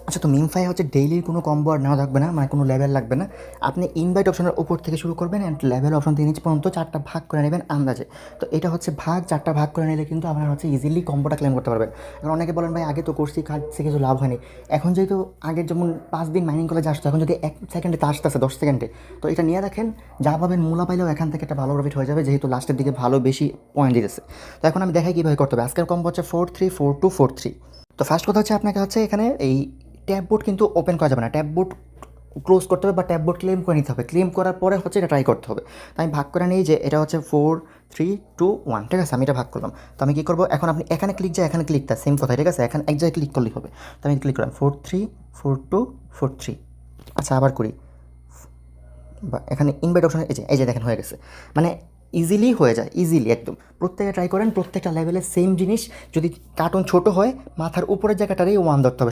আচ্ছা, তো মিমফাই হচ্ছে ডেইলির কোনো কম্বো আর নেওয়া থাকবে না, মানে কোনো লেভেল লাগবে না। আপনি ইনভাইট অপশনের উপর থেকে শুরু করবেন অ্যান্ড লেভেল অপশন থেকে নিচ পর্যন্ত 4টা ভাগ করে নেবেন আন্দাজে। তো এটা হচ্ছে ভাগ, 4টা ভাগ করে নিলে কিন্তু আপনারা হচ্ছে ইজিলি কম্বোটা ক্লেম করতে পারবেন। এখন অনেকে বলেন ভাই আগে তো করছি, কাটছে, কিছু লাভ হয়নি। এখন যেহেতু আগের যেমন 5 দিন মাইনিং কলেজে আসতো, এখন যদি 1 সেকেন্ডে তা আসতেছে 10 সেকেন্ডে, তো এটা নিয়ে দেখেন, যা পাবেন মূলা পাইলেও এখান থেকে একটা ভালো প্রফিট হয়ে যাবে, যেহেতু লাস্টের দিকে ভালো বেশি পয়েন্ট দিতেছে। তো এখন আমি দেখাই কীভাবে করতে হবে। আজকের কম্বো হচ্ছে 4-3-4-2-4-3। তো ফার্স্ট কথা হচ্ছে আপনাকে হচ্ছে এখানে এই ট্যাব বোর্ড কিন্তু ওপেন করা যাবে না, ট্যাব বোর্ড ক্লোজ করতে হবে বা ট্যাব বোর্ড ক্লেম করে নিতে হবে। ক্লেম করার পরে হচ্ছে এটা ট্রাই করতে হবে। তো আমি ভাগ করে নিই যে এটা হচ্ছে 4-3-2-1, ঠিক আছে, আমি এটা ভাগ করলাম। তো আমি কী করবো, এখন আপনি এখানে ক্লিক যায়, এখানে ক্লিকটা সেম কথা, ঠিক আছে, এখানে এক জায়গায় ক্লিক করলেই হবে। তো আমি ক্লিক করলাম 4-3-4-2-4-3। আচ্ছা, আবার করি, বা এখানে ইনভাইট অপশন, এই যে দেখেন হয়ে গেছে। মানে ইজিলি হয়ে যায়, ইজিলি একদম। প্রত্যেকে ট্রাই করেন, প্রত্যেকটা লেভেলে সেম জিনিস। যদি কার্টুন ছোট হয়, মাথার উপরের জায়গাটারই 1 ধরতে হবে।